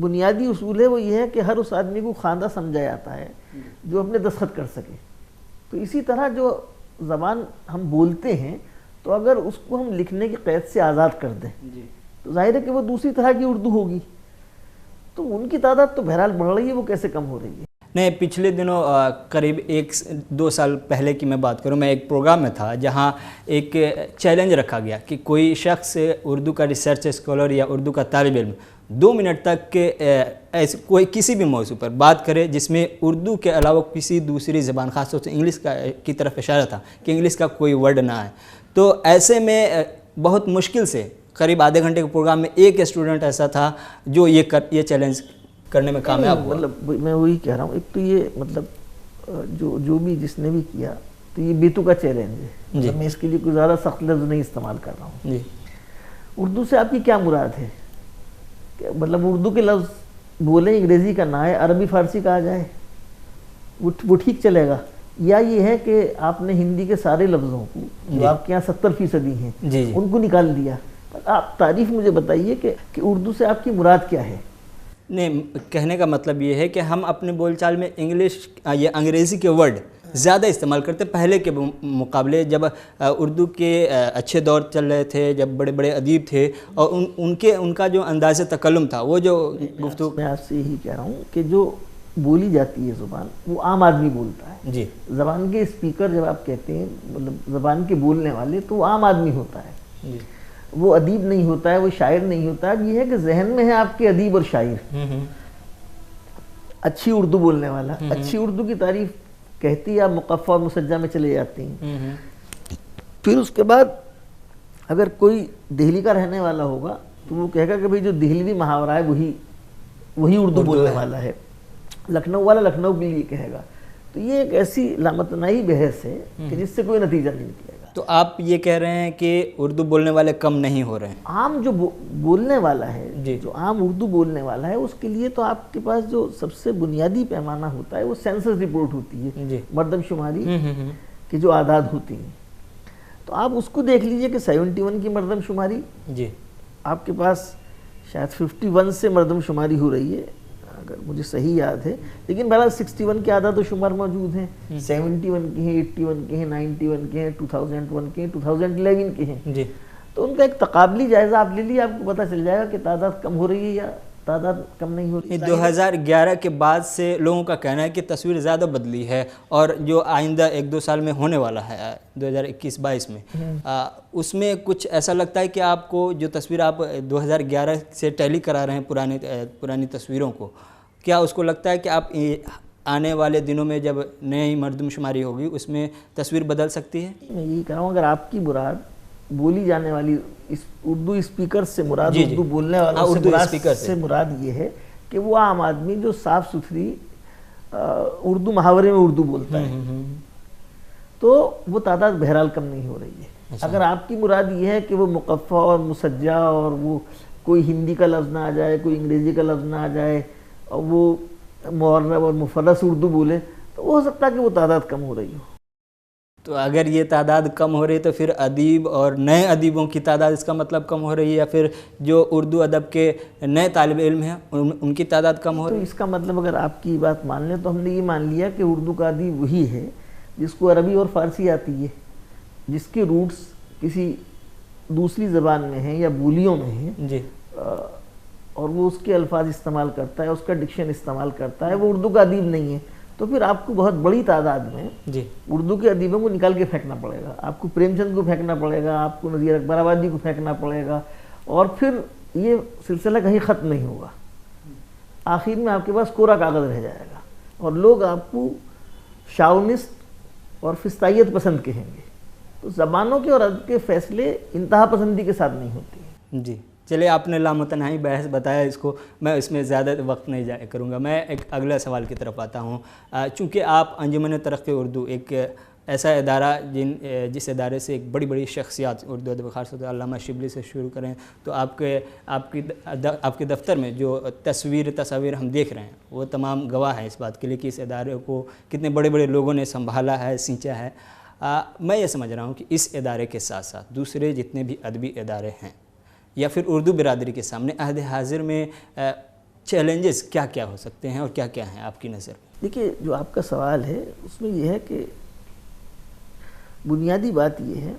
بنیادی اصول ہے وہ یہ ہے کہ ہر اس آدمی کو خواندہ سمجھا جاتا ہے جو اپنے دستخط کر سکے. تو اسی طرح جو زبان ہم بولتے ہیں تو اگر اس کو ہم لکھنے کی قید سے آزاد کر دیں تو ظاہر ہے کہ وہ دوسری طرح کی اردو ہوگی. تو ان کی تعداد تو بہرحال بڑھ رہی ہے, وہ کیسے کم ہو رہی ہے؟ نہیں, پچھلے دنوں قریب 1-2 سال پہلے کی میں بات کروں, میں ایک پروگرام میں تھا جہاں ایک چیلنج رکھا گیا کہ کوئی شخص اردو کا ریسرچ اسکالر یا اردو کا طالب علم 2 منٹ تک ایسے کوئی کسی بھی موضوع پر بات کرے جس میں اردو کے علاوہ کسی دوسری زبان, خاص طور سے انگلش کی طرف اشارہ تھا کہ انگلش کا کوئی ورڈ نہ آئے. تو ایسے میں بہت مشکل سے قریب آدھے گھنٹے کے پروگرام میں ایک اسٹوڈنٹ ایسا تھا جو یہ چیلنج کرنے میں کامیاب ہوا. مطلب میں وہی کہہ رہا ہوں, ایک تو یہ مطلب جو بھی جس نے بھی کیا تو یہ بیتو کا چیلنج ہے. میں اس کے لیے کوئی زیادہ سخت لفظ نہیں استعمال کر رہا ہوں. اردو سے آپ کی کیا مراد ہے؟ کہ مطلب اردو کے لفظ بولیں, انگریزی کا نہ ہے, عربی فارسی کا آ جائے وہ ٹھیک چلے گا, یا یہ ہے کہ آپ نے ہندی کے سارے لفظوں کو جو آپ کے یہاں 70% ہیں ان کو نکال دیا؟ آپ تعریف مجھے بتائیے کہ اردو سے آپ کی مراد کیا ہے؟ نہیں, کہنے کا مطلب یہ ہے کہ ہم اپنے بول چال میں انگلش یا انگریزی کے ورڈ زیادہ استعمال کرتے پہلے کے مقابلے. جب اردو کے اچھے دور چل رہے تھے, جب بڑے بڑے ادیب تھے اور ان کا جو انداز تکلم تھا, وہ جو گفتگو, میں آپ سے یہی کہہ رہا ہوں کہ جو بولی جاتی ہے زبان وہ عام آدمی بولتا ہے. جی, زبان کے اسپیکر جب آپ کہتے ہیں مطلب زبان کے بولنے والے, تو وہ عام آدمی ہوتا ہے. جی, وہ ادیب نہیں ہوتا ہے, وہ شاعر نہیں ہوتا ہے. یہ ہے کہ ذہن میں ہے آپ کے ادیب اور شاعر. اچھی اردو بولنے والا, اچھی اردو کی تعریف کہتی آپ مقفع اور مسجع میں چلے جاتے ہیں. پھر اس کے بعد اگر کوئی دہلی کا رہنے والا ہوگا تو وہ کہے گا کہ بھئی جو دہلوی محاورہ ہے وہی اردو بولنے والا ہے. لکھنؤ والا لکھنؤ کے لیے کہے گا. تو یہ ایک ایسی لامتناہی بحث ہے کہ جس سے کوئی نتیجہ نہیں نکلے گا. تو آپ یہ کہہ رہے ہیں کہ اردو بولنے والے کم نہیں ہو رہے ہیں؟ عام جو بولنے والا ہے, جو عام اردو بولنے والا ہے, اس کے لیے تو آپ کے پاس جو سب سے بنیادی پیمانہ ہوتا ہے وہ سینسس رپورٹ ہوتی ہے, مردم شماری کی جو اعداد ہوتی ہیں. تو آپ اس کو دیکھ لیجئے کہ 71 کی مردم شماری آپ کے پاس شاید 51 سے مردم شماری ہو رہی ہے اگر مجھے صحیح یاد ہے, لیکن بہرحال 61 کے اعداد و شمار موجود ہیں, 71 کے ہیں, 81 کے ہیں, 91 کے ہیں, 2001 کے ہیں, 2011 کے ہیں. تو ان کا ایک تقابلی جائزہ آپ لے لیے, آپ کو پتہ چل جائے گا کہ تعداد کم ہو رہی ہے یا تعداد کم نہیں ہو رہی. 2011 کے بعد سے لوگوں کا کہنا ہے کہ تصویر زیادہ بدلی ہے, اور جو آئندہ 1-2 سال میں ہونے والا ہے 2021-22 میں, اس میں کچھ ایسا لگتا ہے کہ آپ کو جو تصویر آپ 2011 سے ٹیلی کرا رہے ہیں پرانی تصویروں کو, کیا اس کو لگتا ہے کہ آپ آنے والے دنوں میں جب نئی مردم شماری ہوگی اس میں تصویر بدل سکتی ہے؟ میں یہی کہہ رہا ہوں, اگر آپ کی مراد بولی جانے والی اردو اسپیکر سے مراد, اردو بولنے والا سے مراد یہ ہے کہ وہ عام آدمی جو صاف ستھری اردو محاورے میں اردو بولتا ہے, تو وہ تعداد بہرحال کم نہیں ہو رہی ہے. اگر آپ کی مراد یہ ہے کہ وہ مقفع اور مسجع اور وہ کوئی ہندی کا لفظ نہ آ جائے, کوئی انگریزی کا لفظ نہ آ جائے, اور وہ معرب اور مفرس اردو بولے, تو وہ ہو سکتا ہے کہ وہ تعداد کم ہو رہی ہو. تو اگر یہ تعداد کم ہو رہی ہے تو پھر ادیب اور نئے ادیبوں کی تعداد اس کا مطلب کم ہو رہی ہے, یا پھر جو اردو ادب کے نئے طالب علم ہیں ان کی تعداد کم ہو رہی ہے؟ تو اس کا مطلب اگر آپ کی بات مان لیں تو ہم نے یہ مان لیا کہ اردو کا ادیب وہی ہے جس کو عربی اور فارسی آتی ہے, جس کے روٹس کسی دوسری زبان میں ہیں یا بولیوں میں ہیں, اور وہ اس کے الفاظ استعمال کرتا ہے, اس کا ڈکشن استعمال کرتا ہے, وہ اردو کا ادیب نہیں ہے. تو پھر آپ کو بہت بڑی تعداد میں اردو کے ادیبوں کو نکال کے پھینکنا پڑے گا. آپ کو پریم چند کو پھینکنا پڑے گا, آپ کو نذیر اکبر آبادی کو پھینکنا پڑے گا, اور پھر یہ سلسلہ کہیں ختم نہیں ہوگا. آخر میں آپ کے پاس کوڑا کاغذ رہ جائے گا, اور لوگ آپ کو شاونسٹ اور فستائیت پسند کہیں گے. تو زبانوں کے اور ادب کے فیصلے انتہا پسندی کے ساتھ نہیں ہوتے ہیں. جی چلے, آپ نے لامتناہی بحث بتایا, اس کو میں اس میں زیادہ وقت نہیں جائے کروں گا. میں ایک اگلا سوال کی طرف آتا ہوں. چونکہ آپ انجمن ترقی اردو ایک ایسا ادارہ جس ادارے سے ایک بڑی بڑی شخصیات اردو ادب خاص طور سے علامہ شبلی سے شروع کریں تو آپ کے دفتر میں جو تصاویر ہم دیکھ رہے ہیں وہ تمام گواہ ہیں اس بات کے لیے کہ اس ادارے کو کتنے بڑے بڑے لوگوں نے سنبھالا ہے, سینچا ہے. میں یہ سمجھ رہا ہوں کہ اس ادارے کے ساتھ ساتھ دوسرے جتنے بھی ادبی ادارے ہیں یا پھر اردو برادری کے سامنے عہد حاضر میں چیلنجز کیا کیا ہو سکتے ہیں اور کیا کیا ہیں آپ کی نظر میں؟ دیکھیے جو آپ کا سوال ہے اس میں یہ ہے کہ بنیادی بات یہ ہے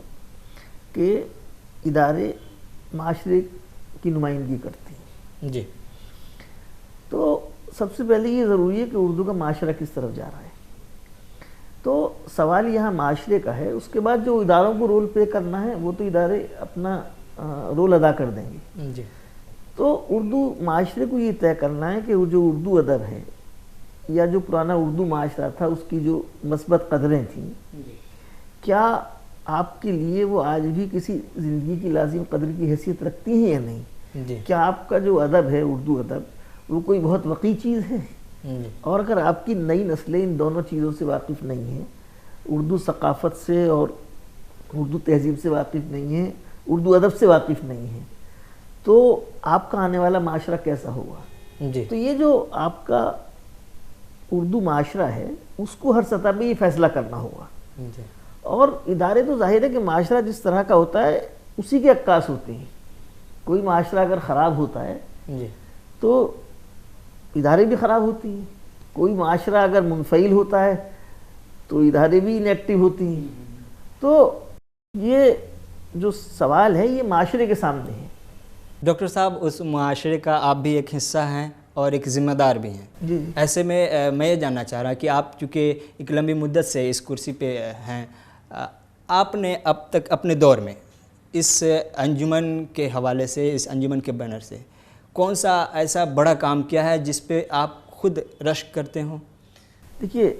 کہ ادارے معاشرے کی نمائندگی کرتے ہیں. جی. تو سب سے پہلے یہ ضروری ہے کہ اردو کا معاشرہ کس طرف جا رہا ہے. تو سوال یہاں معاشرے کا ہے. اس کے بعد جو اداروں کو رول پلے کرنا ہے وہ تو ادارے اپنا رول ادا کر دیں گے. جی. تو اردو معاشرے کو یہ طے کرنا ہے کہ وہ جو اردو ادب ہے یا جو پرانا اردو معاشرہ تھا اس کی جو مثبت قدریں تھیں کیا آپ کے لیے وہ آج بھی کسی زندگی کی لازم قدر کی حیثیت رکھتی ہیں یا نہیں. جی. کیا آپ کا جو ادب ہے اردو ادب وہ کوئی بہت وقی چیز ہے. اور اگر آپ کی نئی نسلیں ان دونوں چیزوں سے واقف نہیں ہیں, اردو ثقافت سے اور اردو تہذیب سے واقف نہیں ہیں, اردو ادب سے واقف نہیں ہیں, تو آپ کا آنے والا معاشرہ کیسا ہوگا. جی. تو یہ جو آپ کا اردو معاشرہ ہے اس کو ہر سطح پہ یہ فیصلہ کرنا ہوگا. جی. اور ادارے تو ظاہر ہے کہ معاشرہ جس طرح کا ہوتا ہے اسی کے عکاس ہوتے ہیں. کوئی معاشرہ اگر خراب ہوتا ہے جی. تو ادارے بھی خراب ہوتی ہیں. کوئی معاشرہ اگر منفعل ہوتا ہے تو ادارے بھی انیکٹیو ہوتی ہیں. تو یہ جو سوال ہے یہ معاشرے کے سامنے ہے. ڈاکٹر صاحب اس معاشرے کا آپ بھی ایک حصہ ہیں اور ایک ذمہ دار بھی ہیں. جی. ایسے میں یہ جاننا چاہ رہا کہ آپ چونکہ ایک لمبی مدت سے اس کرسی پہ ہیں, آپ نے اب تک اپنے دور میں اس انجمن کے حوالے سے, اس انجمن کے بینر سے کون سا ایسا بڑا کام کیا ہے جس پہ آپ خود رشک کرتے ہوں؟ دیکھیے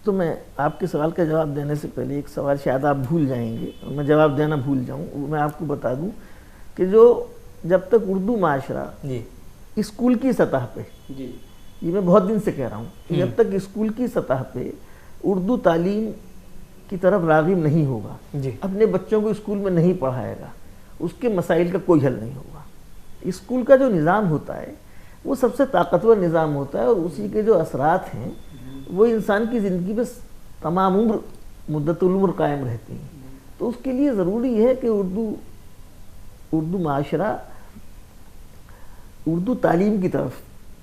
تو میں آپ کے سوال کا جواب دینے سے پہلے ایک سوال شاید آپ بھول جائیں گے اور میں جواب دینا بھول جاؤں. وہ میں آپ کو بتا دوں کہ جو جب تک اردو معاشرہ جی اسکول کی سطح پہ, جی یہ میں بہت دن سے کہہ رہا ہوں, جب تک اسکول کی سطح پہ اردو تعلیم کی طرف راغب نہیں ہوگا, جی اپنے بچوں کو اسکول میں نہیں پڑھائے گا, اس کے مسائل کا کوئی حل نہیں ہوگا. اسکول کا جو نظام ہوتا ہے وہ سب سے طاقتور نظام ہوتا ہے اور اسی کے جو اثرات ہیں وہ انسان کی زندگی پہ تمام عمر مدت العمر قائم رہتی ہیں. تو اس کے لیے ضروری ہے کہ اردو معاشرہ اردو تعلیم کی طرف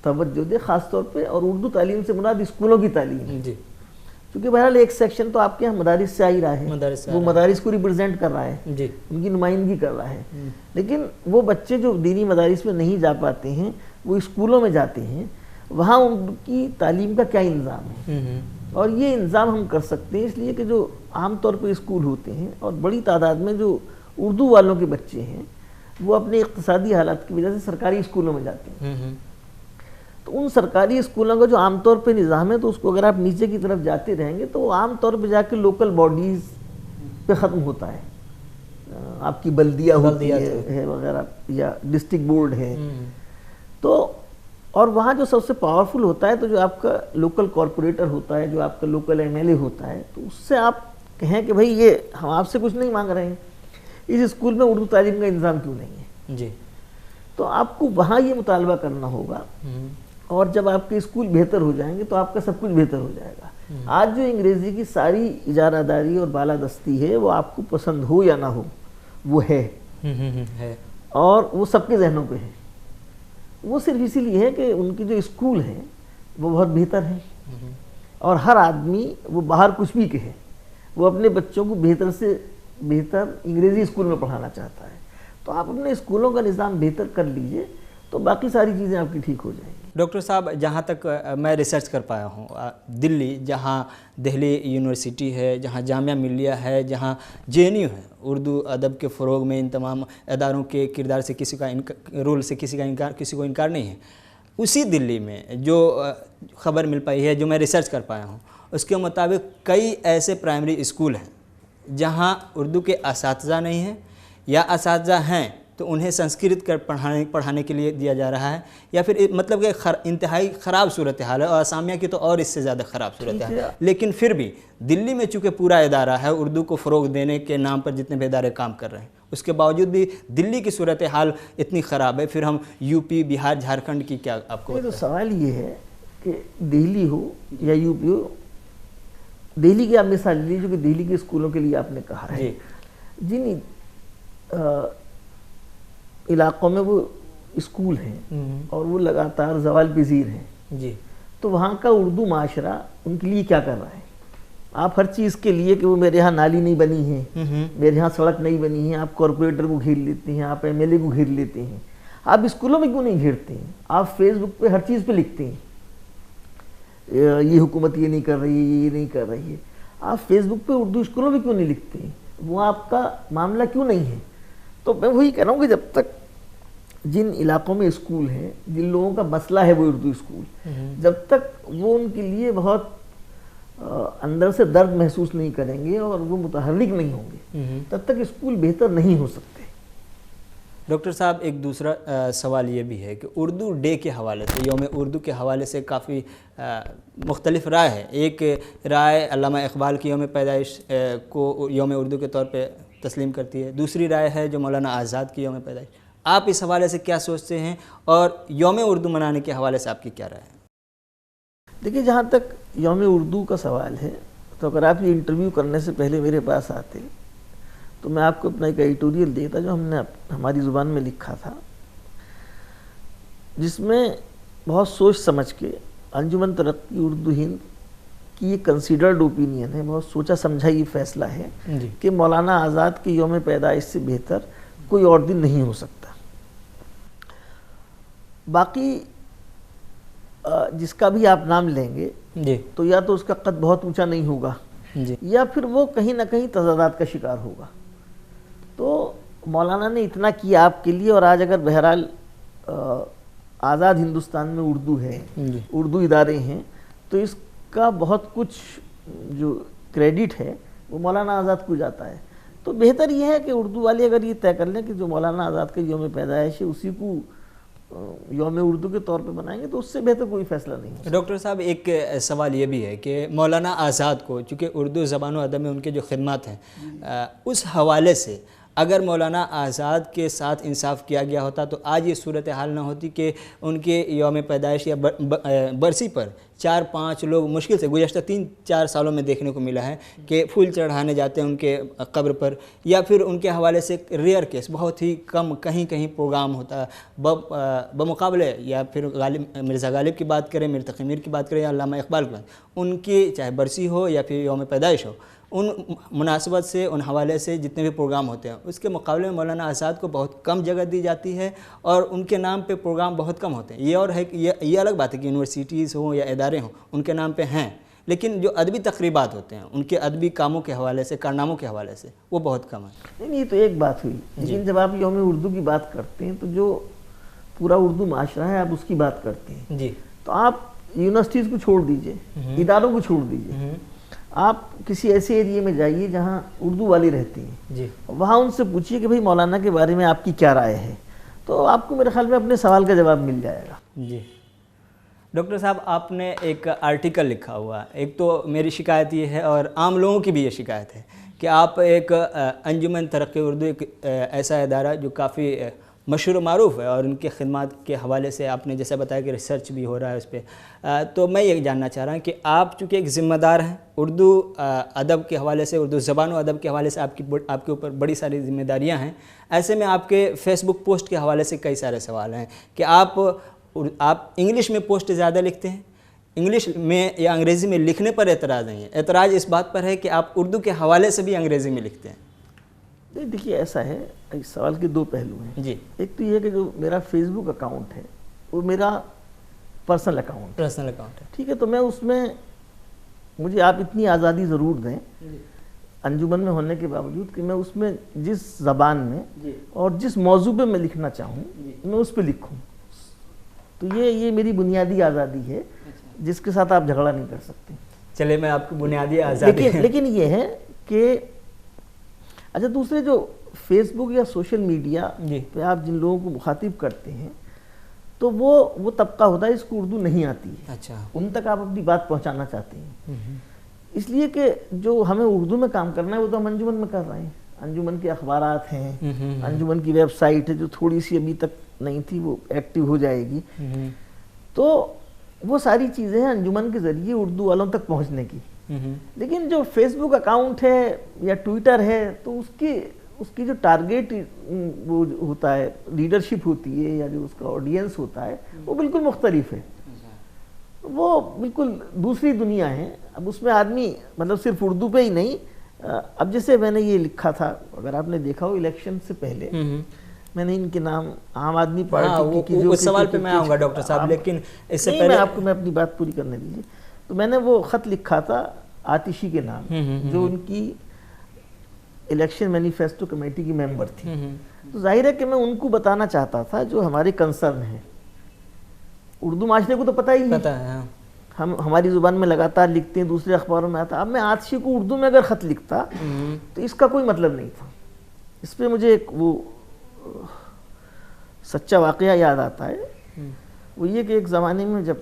توجہ دے خاص طور پہ, اور اردو تعلیم سے مراد اسکولوں کی تعلیم. جی. کیونکہ بہرحال ایک سیکشن تو آپ کے یہاں مدارس سے آ ہی رہا ہے, وہ مدارس کو ریپرزینٹ کر رہا ہے, جی ان کی نمائندگی کر رہا ہے. لیکن وہ بچے جو دینی مدارس میں نہیں جا پاتے ہیں وہ اسکولوں میں جاتے ہیں, وہاں ان کی تعلیم کا کیا انظام ہے. اور یہ انظام ہم کر سکتے ہیں اس لیے کہ جو عام طور پہ اسکول ہوتے ہیں اور بڑی تعداد میں جو اردو والوں کے بچے ہیں وہ اپنے اقتصادی حالات کی وجہ سے سرکاری اسکولوں میں جاتے ہیں. تو ان سرکاری اسکولوں کا جو عام طور پہ نظام ہے تو اس کو اگر آپ نیچے کی طرف جاتے رہیں گے تو وہ عام طور پہ جا کے لوکل باڈیز پہ ختم ہوتا ہے. آپ کی بلدیہ ہوتی ہے وغیرہ یا ڈسٹرکٹ بورڈ ہے. تو اور وہاں جو سب سے پاورفل ہوتا ہے تو جو آپ کا لوکل کارپوریٹر ہوتا ہے, جو آپ کا لوکل ایم ایل اے ہوتا ہے, تو اس سے آپ کہیں کہ بھائی یہ ہم آپ سے کچھ نہیں مانگ رہے ہیں, اس اسکول میں اردو تعلیم کا انتظام کیوں نہیں ہے. جی. تو آپ کو وہاں یہ مطالبہ کرنا ہوگا, اور جب آپ کے اسکول بہتر ہو جائیں گے تو آپ کا سب کچھ بہتر ہو جائے گا. آج جو انگریزی کی ساری اجارہ داری اور بالادستی ہے وہ آپ کو پسند ہو یا نہ ہو وہ ہے, اور وہ سب کے ذہنوں پہ ہے. وہ صرف اسی لیے ہے کہ ان کی جو اسکول ہیں وہ بہت بہتر ہیں, اور ہر آدمی وہ باہر کچھ بھی کہے وہ اپنے بچوں کو بہتر سے بہتر انگریزی اسکول میں پڑھانا چاہتا ہے. تو آپ اپنے اسکولوں کا نظام بہتر کر لیجئے تو باقی ساری چیزیں آپ کی ٹھیک ہو جائیں گی. ڈاکٹر صاحب جہاں تک میں ریسرچ کر پایا ہوں, دلی جہاں دہلی یونیورسٹی ہے, جہاں جامعہ ملیہ ہے, جہاں JNU ہے, اردو ادب کے فروغ میں ان تمام اداروں کے کردار سے کسی کا رول سے کسی کو انکار نہیں ہے. اسی دلی میں جو خبر مل پائی ہے, جو میں ریسرچ کر پایا ہوں, اس کے مطابق کئی ایسے پرائمری اسکول ہیں جہاں اردو کے اساتذہ نہیں ہیں, یا اساتذہ ہیں تو انہیں سنسکرت کر پڑھانے کے لیے دیا جا رہا ہے, یا پھر مطلب کہ انتہائی خراب صورتحال ہے, اور اسامیہ کی تو اور اس سے زیادہ خراب صورتحال ہے. لیکن پھر بھی دلی میں چونکہ پورا ادارہ ہے اردو کو فروغ دینے کے نام پر جتنے بھی ادارے کام کر رہے ہیں, اس کے باوجود بھی دلی کی صورتحال اتنی خراب ہے, پھر ہم UP, بہار, جھارکھنڈ کی کیا آپ کو؟ تو سوال یہ ہے کہ دہلی ہو یا UP ہو, دہلی کی آپ مثال لیجیے کہ دہلی کے اسکولوں کے لیے آپ نے کہا ہے, جن علاقوں میں وہ اسکول ہیں اور وہ لگاتار زوال پذیر ہیں جی، تو وہاں کا اردو معاشرہ ان کے لیے کیا کر رہا ہے؟ آپ ہر چیز کے لیے کہ وہ میرے یہاں نالی نہیں بنی ہے، میرے یہاں سڑک نہیں بنی ہے، آپ کارپوریٹر کو گھیر لیتے ہیں، آپ ایم ایل اے کو گھیر لیتے ہیں. آپ اسکولوں میں کیوں نہیں گھیرتے ہیں؟ آپ فیس بک پہ ہر چیز پہ لکھتے ہیں یہ حکومت یہ نہیں کر رہی ہے، یہ نہیں کر رہی ہے. آپ فیس بک پہ اردو اسکولوں میں کیوں نہیں لکھتے ہیں؟ وہ آپ کا معاملہ کیوں نہیں ہے؟ تو میں وہی کہہ رہا ہوں کہ جب تک جن علاقوں میں اسکول ہیں، جن لوگوں کا مسئلہ ہے وہ اردو اسکول، جب تک وہ ان کے لیے بہت اندر سے درد محسوس نہیں کریں گے اور وہ متحرک نہیں ہوں گے، تب تک اسکول بہتر نہیں ہو سکتے. ڈاکٹر صاحب ایک دوسرا سوال یہ بھی ہے کہ اردو ڈے کے حوالے سے، یوم اردو کے حوالے سے کافی مختلف رائے ہے. ایک رائے علامہ اقبال کی یوم پیدائش کو یوم اردو کے طور پہ تسلیم کرتی ہے، دوسری رائے ہے جو مولانا آزاد کی یوم پیدائش. آپ اس حوالے سے کیا سوچتے ہیں اور یوم اردو منانے کے حوالے سے آپ کی کیا رائے ہے؟ دیکھیے، جہاں تک یوم اردو کا سوال ہے تو اگر آپ یہ انٹرویو کرنے سے پہلے میرے پاس آتے تو میں آپ کو اپنا ایک ایڈیٹوریل دیتا جو ہم نے ہماری زبان میں لکھا تھا، جس میں بہت سوچ سمجھ کے انجمن ترقی اردو ہند کی یہ کنسیڈرڈ اوپینین ہے، بہت سوچا سمجھا یہ فیصلہ ہے کہ مولانا آزاد کی یوم پیدائش سے بہتر کوئی اور دن نہیں ہو سکتا. باقی جس کا بھی آپ نام لیں گے تو یا تو اس کا قد بہت اونچا نہیں ہوگا یا پھر وہ کہیں نہ کہیں تضادات کا شکار ہوگا. تو مولانا نے اتنا کیا آپ کے لیے، اور آج اگر بہرحال آزاد ہندوستان میں اردو ہے، اردو ادارے ہیں، تو اس کا بہت کچھ جو کریڈٹ ہے وہ مولانا آزاد کو جاتا ہے. تو بہتر یہ ہے کہ اردو والے اگر یہ طے کر لیں کہ جو مولانا آزاد کا یوم پیدائش ہے اسی کو یوم اردو کے طور پہ بنائیں گے تو اس سے بہتر کوئی فیصلہ نہیں ہے. ڈاکٹر صاحب ایک سوال یہ بھی ہے کہ مولانا آزاد کو، چونکہ اردو زبان و ادب میں ان کے جو خدمات ہیں، اس حوالے سے اگر مولانا آزاد کے ساتھ انصاف کیا گیا ہوتا تو آج یہ صورتحال نہ ہوتی کہ ان کے یوم پیدائش یا برسی پر 4-5 لوگ مشکل سے گزشتہ 3-4 سالوں میں دیکھنے کو ملا ہے کہ پھول چڑھانے جاتے ہیں ان کے قبر پر، یا پھر ان کے حوالے سے ریئر کیس بہت ہی کم کہیں پروگرام ہوتا ہے بمقابلے، یا پھر مرزا غالب کی بات کریں، میر تقی میر کی بات کریں یا علامہ اقبال کی بات، ان کی چاہے برسی ہو یا پھر یوم پیدائش ہو، ان مناسبت سے ان حوالے سے جتنے بھی پروگرام ہوتے ہیں اس کے مقابلے میں مولانا آزاد کو بہت کم جگہ دی جاتی ہے اور ان کے نام پہ پروگرام بہت کم ہوتے ہیں. یہ اور ہے کہ یہ الگ بات ہے کہ یونیورسٹیز ہوں یا ادارے ہوں ان کے نام پہ ہیں، لیکن جو ادبی تقریبات ہوتے ہیں ان کے ادبی کاموں کے حوالے سے، کارناموں کے حوالے سے وہ بہت کم ہیں. نہیں، یہ تو ایک بات ہوئی، لیکن جب آپ یوم اردو کی بات کرتے ہیں تو جو پورا اردو معاشرہ ہے آپ اس کی بات کرتے ہیں. تو آپ یونیورسٹیز کو چھوڑ دیجئے، اداروں کو چھوڑ دیجئے، آپ کسی ایسے ایریے میں جائیے جہاں اردو والے رہتے ہیں، وہاں ان سے پوچھیے کہ بھئی مولانا کے بارے میں آپ کی کیا رائے ہے، تو آپ کو میرے خیال میں اپنے سوال کا جواب مل جائے گا. ڈاکٹر صاحب آپ نے ایک آرٹیکل لکھا ہوا، ایک تو میری شکایت یہ ہے اور عام لوگوں کی بھی یہ شکایت ہے کہ آپ ایک انجمن ترقی اردو، ایک ایسا ادارہ جو کافی مشہور و معروف ہے اور ان کے خدمات کے حوالے سے آپ نے جیسے بتایا کہ ریسرچ بھی ہو رہا ہے اس پہ، تو میں یہ جاننا چاہ رہا ہوں کہ آپ چونکہ ایک ذمہ دار ہیں اردو ادب کے حوالے سے، اردو زبان و ادب کے حوالے سے آپ کے اوپر بڑی ساری ذمہ داریاں ہیں. ایسے میں آپ کے فیس بک پوسٹ کے حوالے سے کئی سارے سوال ہیں کہ آپ انگلش میں پوسٹ زیادہ لکھتے ہیں، انگلش میں یا انگریزی میں لکھنے پر اعتراض نہیں ہے، اعتراض اس بات پر ہے کہ آپ اردو کے حوالے سے بھی انگریزی میں لکھتے ہیں. دیکھیے ایسا ہے، اس سوال کے دو پہلو ہیں. ایک تو یہ کہ جو میرا فیس بک اکاؤنٹ ہے وہ میرا پرسنل اکاؤنٹ ہے، ٹھیک ہے، تو میں اس میں مجھے آپ اتنی آزادی ضرور دیں انجمن میں ہونے کے باوجود کہ میں اس میں جس زبان میں اور جس موضوع پہ میں لکھنا چاہوں میں اس پہ لکھوں. تو یہ میری بنیادی آزادی ہے جس کے ساتھ آپ جھگڑا نہیں کر سکتے. چلے میں آپ کی بنیادی آزادی لیکن یہ ہے کہ اچھا دوسرے جو فیس بک یا سوشل میڈیا پہ آپ جن لوگوں کو مخاطب کرتے ہیں تو وہ طبقہ ہوتا ہے اس کو اردو نہیں آتی ہے، ان تک آپ اپنی بات پہنچانا چاہتے ہیں. اس لیے کہ جو ہمیں اردو میں کام کرنا ہے وہ تو ہم انجمن میں کر رہے ہیں. انجمن کے اخبارات ہیں، انجمن کی ویب سائٹ ہے جو تھوڑی سی ابھی تک نہیں تھی، وہ ایکٹیو ہو جائے گی. تو وہ ساری چیزیں ہیں انجمن کے ذریعے اردو والوں تک پہنچنے کی. لیکن جو فیس بک اکاؤنٹ ہے یا ٹویٹر ہے تو اس کی جو ٹارگیٹ وہ ہوتا ہے، لیڈرشپ ہوتی ہے یا جو اس کا آڈینس ہوتا ہے وہ بالکل مختلف ہے، وہ بالکل دوسری دنیا ہے۔ اب اس میں آدمی مطلب صرف اردو پہ ہی نہیں، اب جیسے میں نے یہ لکھا تھا، اگر آپ نے دیکھا ہو الیکشن سے پہلے میں نے ان کے نام عام آدمی پارٹی کی اس سوال پہ میں آؤں گا ڈاکٹر صاحب، لیکن اس سے پہلے آپ کو میں اپنی بات پوری کرنے دیجیے۔ تو میں نے وہ خط لکھا تھا آتشی کے نام، جو ان کی الیکشن مینیفیسٹو کمیٹی کی ممبر تھی۔ تو ظاہر ہے کہ میں ان کو بتانا چاہتا تھا جو ہمارے کنسرن ہیں۔ اردو معاشرے کو تو پتہ ہی ہے، ہم ہماری زبان میں لگاتار لکھتے ہیں، دوسرے اخباروں میں آتا۔ اب میں آتشی کو اردو میں اگر خط لکھتا تو اس کا کوئی مطلب نہیں تھا۔ اس پہ مجھے ایک وہ سچا واقعہ یاد آتا ہے، وہ یہ کہ ایک زمانے میں جب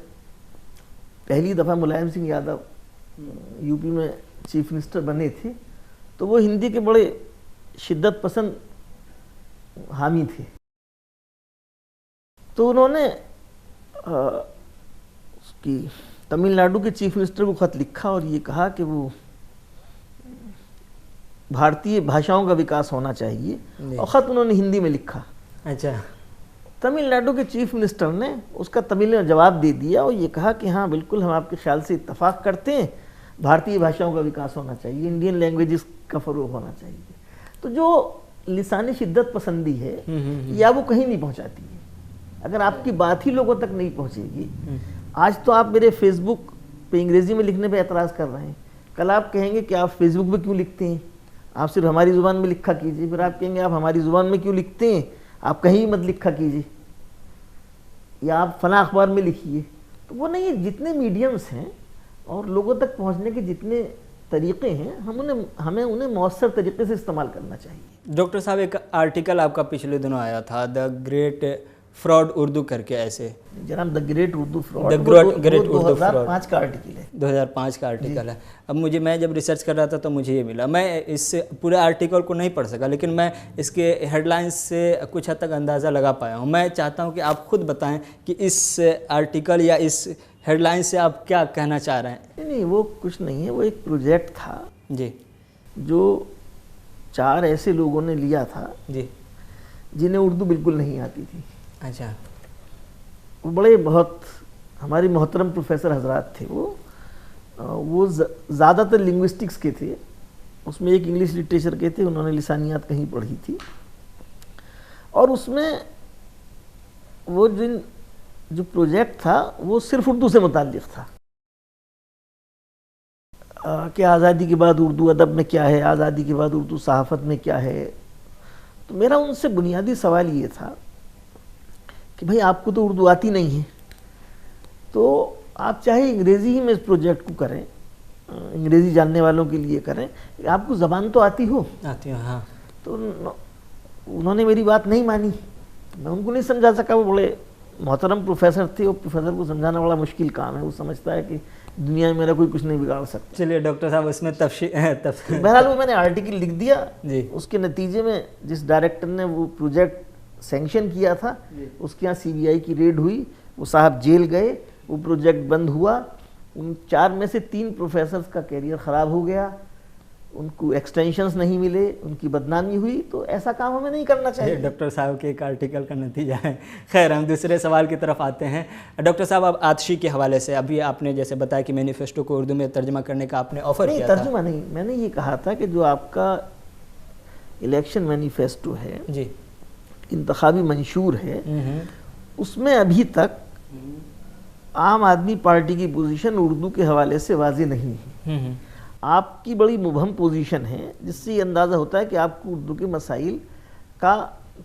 پہلی دفعہ ملائم سنگھ یادو یو پی میں چیف منسٹر بنے تھے تو وہ ہندی کے بڑے شدت پسند حامی تھے۔ تو انہوں نے اس کی تمل ناڈو کے چیف منسٹر کو خط لکھا اور یہ کہا کہ وہ بھارتی بھاشاؤں کا وکاس ہونا چاہیے، اور خط انہوں نے ہندی میں لکھا۔ اچھا، تمل ناڈو کے چیف منسٹر نے اس کا تمل میں جواب دے دیا اور یہ کہا کہ ہاں بالکل ہم آپ کے خیال سے اتفاق کرتے ہیں، بھارتی بھاشاؤں کا وکاس ہونا چاہیے، انڈین لینگویجز کا فروغ ہونا چاہیے۔ تو جو لسانی شدت پسندی ہے یا وہ کہیں نہیں پہنچاتی ہے، اگر آپ کی بات ہی لوگوں تک نہیں پہنچے گی۔ آج تو آپ میرے فیس بک پہ انگریزی میں لکھنے پہ اعتراض کر رہے ہیں، کل آپ کہیں گے کہ آپ فیس بک پہ کیوں لکھتے ہیں، آپ صرف ہماری زبان میں لکھا کیجیے، پھر آپ کہیں گے آپ ہماری زبان میں کیوں لکھتے ہیں، آپ کہیں مت لکھا کیجیے، یا آپ فلاں اخبار میں لکھیے۔ تو وہ نہیں، جتنے میڈیمز ہیں اور لوگوں تک پہنچنے کے جتنے طریقے ہیں ہمیں انہیں مؤثر طریقے سے استعمال کرنا چاہیے۔ ڈاکٹر صاحب ایک آرٹیکل آپ کا پچھلے دنوں آیا تھا، دا گریٹ فراڈ اردو کر کے، ایسے جناب the great Urdu fraud, the great Urdu fraud 2005 کا آرٹیکل ہے، 2005 کا آرٹیکل ہے۔ اب میں جب ریسرچ کر رہا تھا تو مجھے یہ ملا، میں اس پورے آرٹیکل کو نہیں پڑھ سکا، لیکن میں اس کے ہیڈ لائنز سے کچھ حد تک اندازہ لگا پایا ہوں۔ میں چاہتا ہوں کہ آپ خود بتائیں کہ اس آرٹیکل یا اس ہیڈ لائن سے آپ کیا کہنا چاہ رہے ہیں؟ نہیں وہ کچھ نہیں ہے، وہ ایک پروجیکٹ تھا جی، جو 4 ایسے لوگوں نے لیا تھا جی، جنہیں اردو بالکل نہیں آتی تھی۔ اچھا، وہ بڑے بہت ہماری محترم پروفیسر حضرات تھے، وہ زیادہ تر لنگوسٹکس کے تھے، اس میں ایک انگلش لٹریچر کے تھے، انہوں نے لسانیات کہیں پڑھی تھی، اور اس میں وہ جو پروجیکٹ تھا وہ صرف اردو سے متعلق تھا کہ آزادی کے بعد اردو ادب میں کیا ہے، آزادی کے بعد اردو صحافت میں کیا ہے۔ تو میرا ان سے بنیادی سوال یہ تھا کہ بھائی آپ کو تو اردو آتی نہیں ہے، تو آپ چاہے انگریزی ہی میں اس پروجیکٹ کو کریں، انگریزی جاننے والوں کے لیے کریں، آپ کو زبان تو آتی ہو۔ ہاں۔ تو انہوں نے میری بات نہیں مانی، میں ان کو نہیں سمجھا سکا، وہ بڑے محترم پروفیسر تھے، اور پروفیسر کو سمجھانا بڑا مشکل کام ہے، وہ سمجھتا ہے کہ دنیا میں میرا کوئی کچھ نہیں بگاڑ سکتا۔ چلیے ڈاکٹر صاحب اس میں بہرحال وہ میں نے آرٹیکل لکھ دیا، جی، اس کے نتیجے میں جس ڈائریکٹر نے وہ پروجیکٹ سینکشن کیا تھا اس کے یہاں سی بی آئی کی ریڈ ہوئی، وہ صاحب جیل گئے، وہ پروجیکٹ بند ہوا، ان 4 میں سے 3 پروفیسرز کا کیریئر خراب ہو گیا، ان کو ایکسٹینشنز نہیں ملے، ان کی بدنامی ہوئی۔ تو ایسا کام ہمیں نہیں کرنا چاہیے۔ ڈاکٹر صاحب کے ایک آرٹیکل کا نتیجہ ہے۔ خیر، ہم دوسرے سوال کی طرف آتے ہیں۔ ڈاکٹر صاحب اب آتشی کے حوالے سے، ابھی آپ نے جیسے بتایا کہ مینیفیسٹو کو اردو میں ترجمہ کرنے کا آپ نے آفر کیا تھا۔ نہیں، ترجمہ نہیں، میں نے یہ کہا تھا کہ جو آپ کا الیکشن مینیفیسٹو ہے، جی، انتخابی منشور ہے، اس میں ابھی تک عام آدمی پارٹی کی پوزیشن اردو کے حوالے سے واضح نہیں ہے۔ آپ کی بڑی مبہم پوزیشن ہے، جس سے یہ اندازہ ہوتا ہے کہ آپ کو اردو کے مسائل کا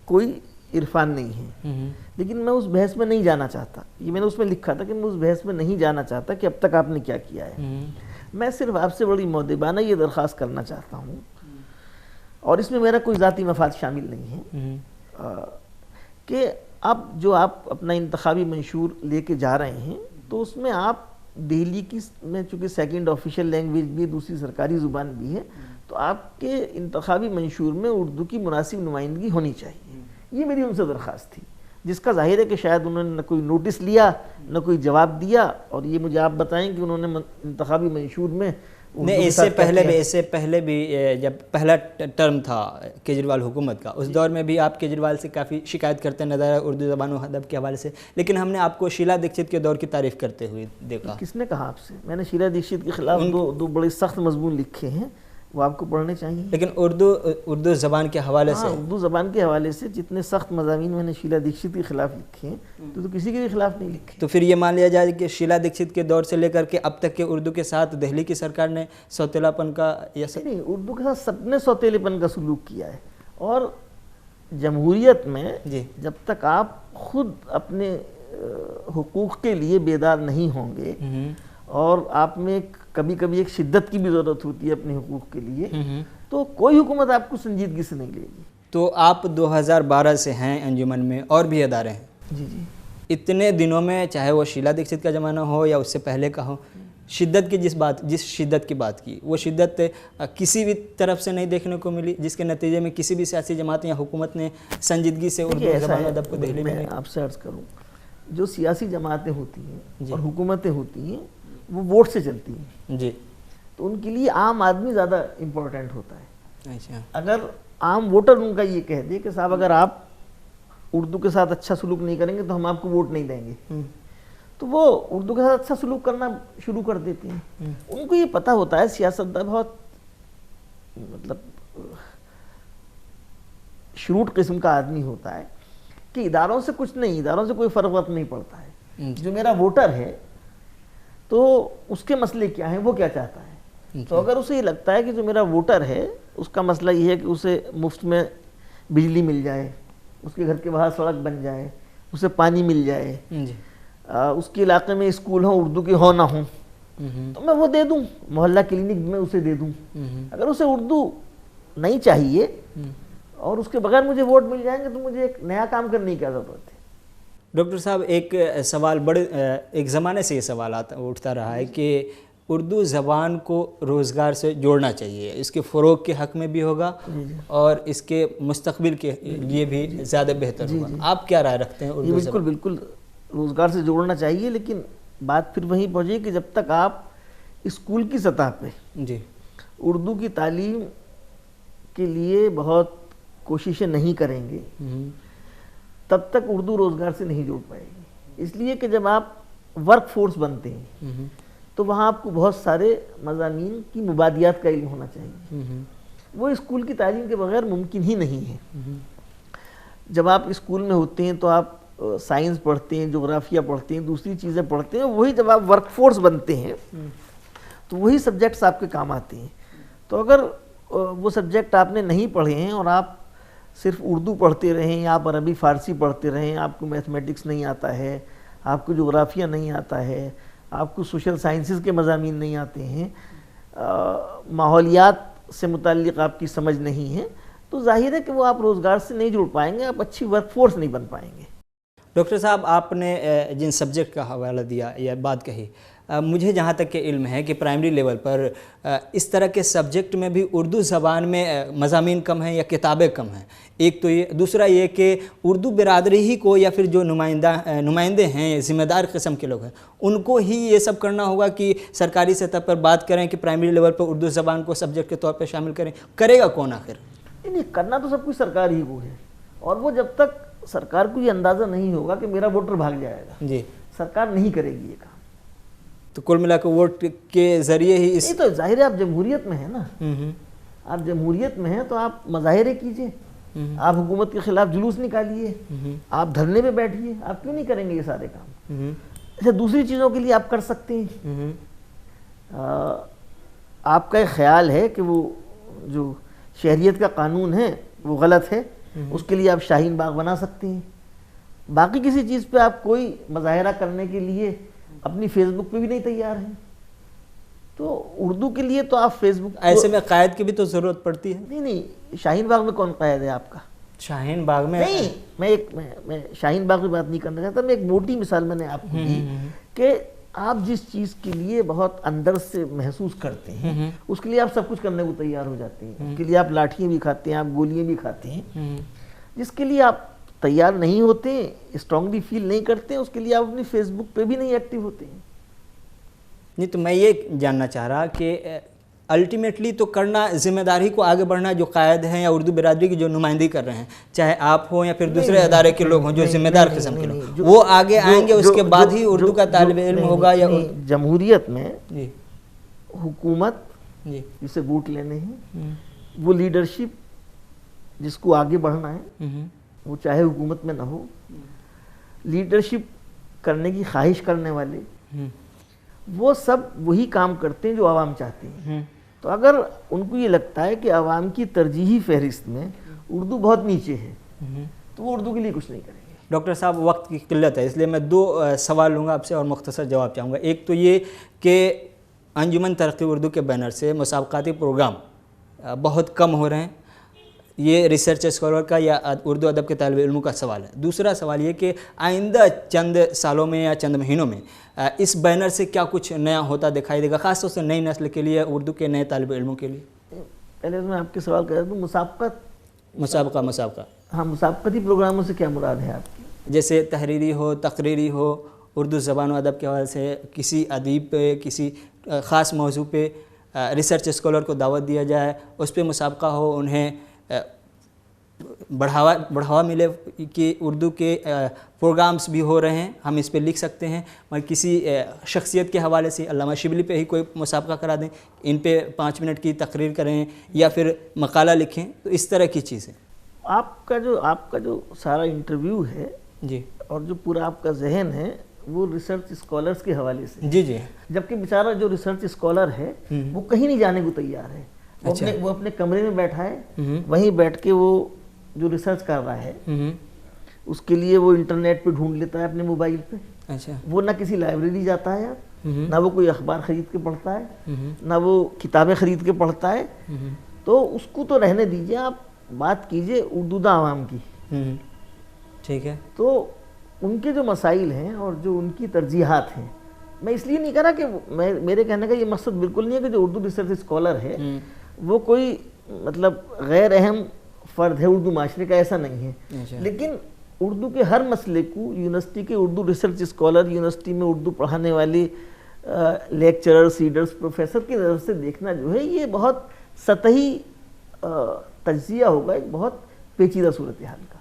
کوئی عرفان نہیں ہے، لیکن میں اس بحث میں نہیں جانا چاہتا۔ یہ میں نے اس میں لکھا تھا کہ میں اس بحث میں نہیں جانا چاہتا کہ اب تک آپ نے کیا کیا ہے۔ میں صرف آپ سے بڑی مؤدبانہ یہ درخواست کرنا چاہتا ہوں، اور اس میں میرا کوئی ذاتی مفاد شامل نہیں ہے، کہ آپ اپنا انتخابی منشور لے کے جا رہے ہیں تو اس میں آپ دہلی کی میں چونکہ سیکنڈ آفیشیل لینگویج بھی، دوسری سرکاری زبان بھی ہے، تو آپ کے انتخابی منشور میں اردو کی مناسب نمائندگی ہونی چاہیے۔ یہ میری ان سے درخواست تھی، جس کا ظاہر ہے کہ شاید انہوں نے نہ کوئی نوٹس لیا نہ کوئی جواب دیا، اور یہ مجھے آپ بتائیں کہ انہوں نے انتخابی منشور میں نہیں، اس سے پہلے بھی جب پہلا ٹرم تھا کیجریوال حکومت کا، اس دور میں بھی آپ کیجریوال سے کافی شکایت کرتے نظر آئے اردو زبان و ادب کے حوالے سے، لیکن ہم نے آپ کو شیلا دیکشت کے دور کی تعریف کرتے ہوئے دیکھا۔ کس نے کہا آپ سے؟ میں نے شیلا دیکشت کے خلاف دو بڑے سخت مضمون لکھے ہیں، وہ آپ کو پڑھنے چاہیے۔ لیکن اردو زبان کے حوالے سے، اردو زبان کے حوالے سے جتنے سخت مضامین میں نے شیلا دیکشت کے خلاف لکھے ہیں تو کسی کے بھی خلاف نہیں لکھے۔ تو پھر یہ مان لیا جائے کہ شیلا دیکشت کے دور سے لے کر کے اب تک کے اردو کے ساتھ دہلی کی سرکار نے سوتیلا پن کا نہیں، اردو کے ساتھ سب نے سوتیلے پن کا سلوک کیا ہے، اور جمہوریت میں جب تک آپ خود اپنے حقوق کے لیے بیدار نہیں ہوں گے، اور آپ میں کبھی کبھی ایک شدت کی بھی ضرورت ہوتی ہے اپنے حقوق کے لیے، تو کوئی حکومت آپ کو سنجیدگی سے نہیں لے گی۔ تو آپ 2012 سے ہیں انجمن میں، اور بھی ادارے ہیں، جی جی، اتنے دنوں میں چاہے وہ شیلا دیکشت کا زمانہ ہو یا اس سے پہلے کا ہو، شدت کی جس شدت کی بات کی، وہ شدت کسی بھی طرف سے نہیں دیکھنے کو ملی، جس کے نتیجے میں کسی بھی سیاسی جماعت یا حکومت نے سنجیدگی سے اردو زبان و ادب کو دہلی میں آپ سے عرض کروں، جو سیاسی جماعتیں ہوتی ہیں اور حکومتیں ہوتی ہیں وہ ووٹ سے چلتی ہیں جی، تو ان کے لیے عام آدمی زیادہ امپورٹنٹ ہوتا ہے۔ اچھا، اگر عام ووٹر ان کا یہ کہہ دے کہ صاحب اگر آپ اردو کے ساتھ اچھا سلوک نہیں کریں گے تو ہم آپ کو ووٹ نہیں دیں گے، تو وہ اردو کے ساتھ اچھا سلوک کرنا شروع کر دیتے ہیں۔ ان کو یہ پتہ ہوتا ہے، سیاست بہت مطلب شروٹ قسم کا آدمی ہوتا ہے کہ اداروں سے کچھ نہیں، اداروں سے کوئی فرق نہیں پڑتا ہے، جو میرا ووٹر ہے تو اس کے مسئلے کیا ہیں، وہ کیا چاہتا ہے۔ تو اگر اسے یہ لگتا ہے کہ جو میرا ووٹر ہے اس کا مسئلہ یہ ہے کہ اسے مفت میں بجلی مل جائے، اس کے گھر کے باہر سڑک بن جائے، اسے پانی مل جائے، اس کے علاقے میں اسکول ہوں اردو کے ہوں نہ ہوں، تو میں وہ دے دوں، محلہ کلینک میں اسے دے دوں۔ اگر اسے اردو نہیں چاہیے اور اس کے بغیر مجھے ووٹ مل جائیں گے تو مجھے ایک نیا کام کرنے کی ضرورت ہے۔ ڈاکٹر صاحب، ایک سوال ایک زمانے سے یہ سوال اٹھتا رہا ہے کہ اردو زبان کو روزگار سے جوڑنا چاہیے، اس کے فروغ کے حق میں بھی ہوگا اور اس کے مستقبل کے لیے بھی زیادہ بہتر ہوگا۔ آپ کیا رائے رکھتے ہیں اردو زبان؟ بالکل روزگار سے جوڑنا چاہیے، لیکن بات پھر وہیں پہنچی کہ جب تک آپ اسکول کی سطح پہ اردو کی تعلیم کے لیے بہت کوششیں نہیں کریں گے تب تک اردو روزگار سے نہیں جوڑ پائے گی۔ اس لیے کہ جب آپ ورک فورس بنتے ہیں تو وہاں آپ کو بہت سارے مضامین کی مبادیات کا علم ہونا چاہیے، وہ اسکول کی تعلیم کے بغیر ممکن ہی نہیں ہے۔ جب آپ اسکول میں ہوتے ہیں تو آپ سائنس پڑھتے ہیں، جغرافیہ پڑھتے ہیں، دوسری چیزیں پڑھتے ہیں، وہی جب آپ ورک فورس بنتے ہیں تو وہی سبجیکٹس آپ کے کام آتے ہیں۔ تو اگر وہ سبجیکٹ آپ نے نہیں پڑھے ہیں اور آپ صرف اردو پڑھتے رہیں، یا آپ عربی فارسی پڑھتے رہیں، آپ کو میتھمیٹکس نہیں آتا ہے، آپ کو جغرافیہ نہیں آتا ہے، آپ کو سوشل سائنسز کے مضامین نہیں آتے ہیں، ماحولیات سے متعلق آپ کی سمجھ نہیں ہے، تو ظاہر ہے کہ وہ آپ روزگار سے نہیں جڑ پائیں گے، آپ اچھی ورک فورس نہیں بن پائیں گے۔ ڈاکٹر صاحب، آپ نے جن سبجیکٹ کا حوالہ دیا یا بات کہی، مجھے جہاں تک کہ علم ہے کہ پرائمری لیول پر اس طرح کے سبجیکٹ میں بھی اردو زبان میں مضامین کم ہیں یا کتابیں کم ہیں۔ ایک تو یہ، دوسرا یہ کہ اردو برادری ہی کو یا پھر جو نمائندے ہیں، ذمہ دار قسم کے لوگ ہیں، ان کو ہی یہ سب کرنا ہوگا کہ سرکاری سطح پر بات کریں کہ پرائمری لیول پر اردو زبان کو سبجیکٹ کے طور پہ شامل کریں۔ کرے گا کون آخر؟ نہیں، کرنا تو سب کچھ سرکار ہی کو ہے، اور وہ جب تک سرکار کو یہ اندازہ نہیں ہوگا کہ میرا ووٹر بھاگ جائے گا، سرکار نہیں کرے گی یہ کام۔ تو کل ملا کے ووٹ کے ذریعے ہی نہیں، تو ظاہر ہے آپ جمہوریت میں ہیں نا، آپ جمہوریت میں ہیں تو آپ مظاہرے کیجئے، آپ حکومت کے خلاف جلوس نکالیے، آپ دھرنے پہ بیٹھیے، آپ کیوں نہیں کریں گے یہ سارے کام؟ اچھا، دوسری چیزوں کے لیے آپ کر سکتے ہیں، آپ کا ایک خیال ہے کہ وہ جو شہریت کا قانون ہے وہ غلط ہے، اس کے لیے آپ شاہین باغ بنا سکتے ہیں۔ باقی کسی چیز پہ آپ کوئی مظاہرہ کرنے کے لیے اپنی فیس بک پہ بھی نہیں تیار ہیں، تو اردو کے لیے تو آپ فیس بک، ایسے میں قائد کی بھی تو ضرورت پڑتی ہے۔ نہیں، شاہین باغ میں کون قائد ہے آپ کا؟ شاہین باغ میں نہیں، میں شاہین باغ کی بات نہیں کرنا چاہتا، میں ایک موٹی مثال میں نے آپ کو دی کہ آپ جس چیز کے لیے بہت اندر سے محسوس کرتے ہیں اس کے لیے آپ سب کچھ کرنے کو تیار ہو جاتے ہیں، اس کے لیے آپ لاٹھیاں بھی کھاتے ہیں، آپ گولیاں بھی کھاتے ہیں۔ جس کے لیے آپ تیار نہیں ہوتے، اسٹرانگلی فیل نہیں کرتے، اس کے لیے آپ اپنی فیس بک پہ بھی نہیں ایکٹیو ہوتے ہیں۔ نہیں، تو میں یہ جاننا چاہ رہا کہ الٹیمیٹلی تو کرنا ذمہ داری کو آگے بڑھنا جو قائد ہیں یا اردو برادری کی جو نمائندگی کر رہے ہیں، چاہے آپ ہوں یا پھر دوسرے ادارے کے لوگ ہوں جو ذمہ دار قسم کے لوگ، وہ آگے آئیں گے، اس کے بعد ہی اردو کا طالب علم ہوگا یا جمہوریت میں جی حکومت جی جسے ووٹ لینے ہیں، وہ لیڈرشپ جس کو آگے بڑھنا ہے، وہ چاہے حکومت میں نہ ہو، لیڈرشپ کرنے کی خواہش کرنے والے، وہ سب وہی کام کرتے ہیں جو عوام چاہتے ہیں۔ تو اگر ان کو یہ لگتا ہے کہ عوام کی ترجیحی فہرست میں اردو بہت نیچے ہے تو وہ اردو کے لیے کچھ نہیں کریں گے۔ ڈاکٹر صاحب وقت کی قلت ہے، اس لیے میں 2 سوال لوں گا آپ سے اور مختصر جواب چاہوں گا۔ ایک تو یہ کہ انجمن ترقی اردو کے بینر سے مسابقاتی پروگرام بہت کم ہو رہے ہیں، یہ ریسرچ اسکالر کا یا اردو ادب کے طالب علموں کا سوال ہے۔ دوسرا سوال یہ کہ آئندہ چند سالوں میں یا چند مہینوں میں اس بینر سے کیا کچھ نیا ہوتا دکھائی دے گا، خاص طور سے نئی نسل کے لیے، اردو کے نئے طالب علموں کے لیے؟ پہلے میں آپ کے سوال کر رہا ہوں، مسابقہ ہاں، مسابقتی پروگراموں سے کیا مراد ہے آپ کی؟ جیسے تحریری ہو، تقریری ہو، اردو زبان و ادب کے حوالے سے کسی ادیب پہ، کسی خاص موضوع پہ ریسرچ اسکالر کو دعوت دیا جائے، اس پہ مسابقہ ہو، انہیں بڑھاوا ملے کہ اردو کے پروگرامز بھی ہو رہے ہیں، ہم اس پہ لکھ سکتے ہیں، اور کسی شخصیت کے حوالے سے علامہ شبلی پہ ہی کوئی مسابقہ کرا دیں، ان پہ 5 منٹ کی تقریر کریں یا پھر مقالہ لکھیں، تو اس طرح کی چیزیں۔ آپ کا جو سارا انٹرویو ہے جی، اور جو پورا آپ کا ذہن ہے وہ ریسرچ اسکالرز کے حوالے سے، جی جی، جبکہ بیچارہ جو ریسرچ اسکالر ہے وہ کہیں نہیں جانے کو تیار ہے، وہ اپنے کمرے میں بیٹھا ہے، وہیں بیٹھ کے وہ جو ریسرچ کر رہا ہے اس کے لیے وہ انٹرنیٹ پہ ڈھونڈ لیتا ہے اپنے موبائل پہ، اچھا، وہ نہ کسی لائبریری جاتا ہے، نہ وہ کوئی اخبار خرید کے پڑھتا ہے، نہ وہ کتابیں خرید کے پڑھتا ہے، تو اس کو تو رہنے دیجئے، آپ بات کیجئے اردو دا عوام کی۔ ٹھیک ہے، تو ان کے جو مسائل ہیں اور جو ان کی ترجیحات ہیں، میں اس لیے نہیں کہہ رہا کہ میرے کہنے کا یہ مقصد بالکل نہیں ہے کہ جو اردو ریسرچ اسکالر ہے وہ کوئی مطلب غیر اہم فرد ہے اردو معاشرے کا، ایسا نہیں ہے، لیکن اردو کے ہر مسئلے کو یونیورسٹی کے اردو ریسرچ اسکالر، یونیورسٹی میں اردو پڑھانے والے لیکچرر، سیڈرز، پروفیسر کی نظر سے دیکھنا جو ہے یہ بہت سطحی تجزیہ ہوگا، ایک بہت پیچیدہ صورتحال کا۔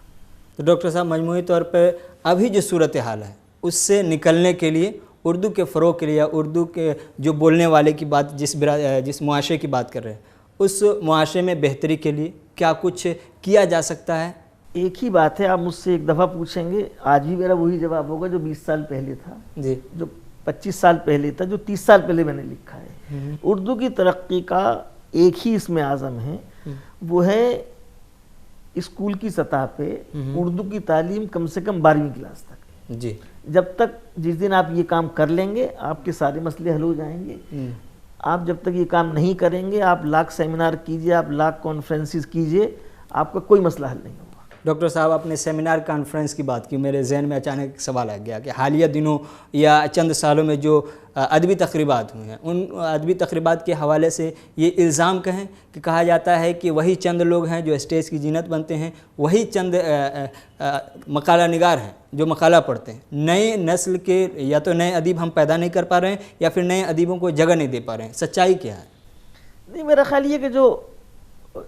تو ڈاکٹر صاحب مجموعی طور پہ ابھی جو صورتحال ہے اس سے نکلنے کے لیے، اردو کے فروغ کے لیے، اردو کے جو بولنے والے کی بات، جس معاشرے کی بات کر رہے ہیں، اس معاشرے میں بہتری کے لیے کیا کچھ کیا جا سکتا ہے؟ ایک ہی بات ہے، آپ مجھ سے ایک دفعہ پوچھیں گے، آج بھی میرا وہی جواب ہوگا جو 20 سال پہلے تھا، جی، جو 25 سال پہلے تھا، جو 30 سال پہلے میں نے لکھا ہے۔ اردو کی ترقی کا ایک ہی اسم اعظم ہے، وہ ہے اسکول کی سطح پہ اردو کی تعلیم کم سے کم 12ویں کلاس تک۔ جی، جب تک جس دن آپ یہ کام کر لیں گے آپ کے سارے مسئلے حل ہو جائیں گے۔ آپ جب تک یہ کام نہیں کریں گے، آپ لاکھ سیمینار کیجئے، آپ لاکھ کانفرنسز کیجئے، آپ کا کوئی مسئلہ حل نہیں ہوگا۔ ڈاکٹر صاحب آپ نے سیمینار کانفرنس کی بات کی، میرے ذہن میں اچانک سوال آ گیا کہ حالیہ دنوں یا چند سالوں میں جو ادبی تقریبات ہوئے ہیں، ان ادبی تقریبات کے حوالے سے یہ الزام کہیں کہ کہا جاتا ہے کہ وہی چند لوگ ہیں جو اسٹیج کی زینت بنتے ہیں، وہی چند مقالہ نگار ہیں جو مقالہ پڑھتے ہیں، نئے نسل کے یا تو نئے ادیب ہم پیدا نہیں کر پا رہے ہیں یا پھر نئے ادیبوں کو جگہ نہیں دے پا رہے ہیں، سچائی کیا ہے؟ نہیں، میرا خیال یہ کہ جو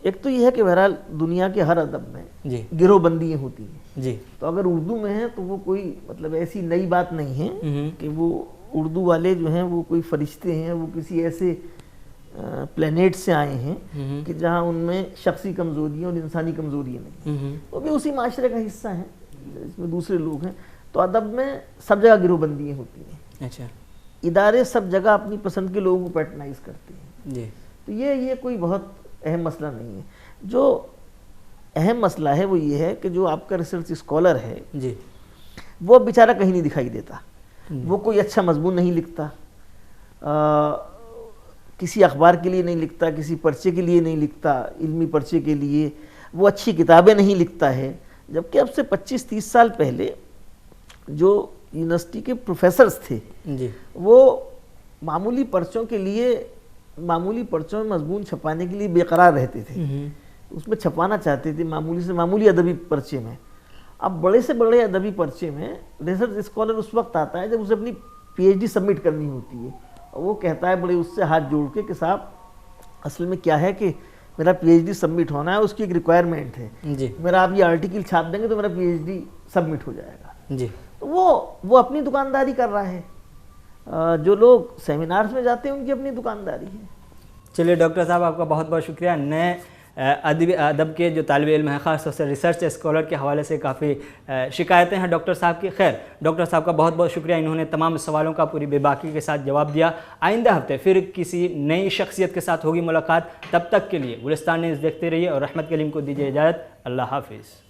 ایک تو یہ ہے کہ بہرحال دنیا کے ہر ادب میں جی، گروہ بندیاں ہوتی ہیں، جی، تو اگر اردو میں ہے تو وہ کوئی مطلب ایسی نئی بات نہیں ہے کہ وہ اردو والے جو ہیں وہ کوئی فرشتے ہیں، وہ کسی ایسے پلینیٹ سے آئے ہیں کہ جہاں ان میں شخصی کمزوریاں اور انسانی کمزوریاں نہیں، وہ بھی اسی معاشرے کا حصہ ہیں، اس میں دوسرے لوگ ہیں۔ تو ادب میں سب جگہ گروہ بندیاں ہوتی ہیں، اچھا، ادارے سب جگہ اپنی پسند کے لوگوں کو پیٹرنائز کرتے ہیں، جی، تو یہ کوئی بہت اہم مسئلہ نہیں ہے۔ جو اہم مسئلہ ہے وہ یہ ہے کہ جو آپ کا ریسرچ اسکالر ہے جی، وہ بیچارہ کہیں نہیں دکھائی دیتا، وہ کوئی اچھا مضمون نہیں لکھتا، کسی اخبار کے لیے نہیں لکھتا، کسی پرچے کے لیے نہیں لکھتا، علمی پرچے کے لیے وہ اچھی کتابیں نہیں لکھتا ہے، جبکہ اب سے 25-30 سال پہلے جو یونیورسٹی کے پروفیسرز تھے جی، وہ معمولی پرچوں کے لیے، معمولی پرچوں میں مضمون چھپانے کے لیے بے قرار رہتے تھے، اس میں چھپانا چاہتے تھے معمولی سے معمولی ادبی پرچے میں۔ اب بڑے سے بڑے ادبی پرچے میں ریسرچ اسکالر اس وقت آتا ہے جب اسے اپنی پی ایچ ڈی سبمٹ کرنی ہوتی ہے، اور وہ کہتا ہے بڑے اس سے ہاتھ جوڑ کے کہ صاحب اصل میں کیا ہے کہ میرا پی ایچ ڈی سبمٹ ہونا ہے، اس کی ایک ریکوائرمنٹ ہے. جی میرا آپ یہ آرٹیکل چھاپ دیں گے تو میرا پی ایچ ڈی سبمٹ ہو جائے گا. جی تو وہ اپنی دکانداری کر رہا ہے. جو لوگ سیمینارز میں جاتے ہیں ان کی اپنی دکانداری ہے. چلیے ڈاکٹر صاحب آپ کا بہت بہت شکریہ. نئے ادب کے جو طالب علم ہیں، خاص طور سے ریسرچ اسکالر کے حوالے سے کافی شکایتیں ہیں ڈاکٹر صاحب کی. خیر ڈاکٹر صاحب کا بہت بہت شکریہ، انہوں نے تمام سوالوں کا پوری بے باکی کے ساتھ جواب دیا. آئندہ ہفتے پھر کسی نئی شخصیت کے ساتھ ہوگی ملاقات. تب تک کے لیے گلستان نیوز دیکھتے رہیے اور رحمت کلیم کو دیجیے اجازت. اللہ حافظ.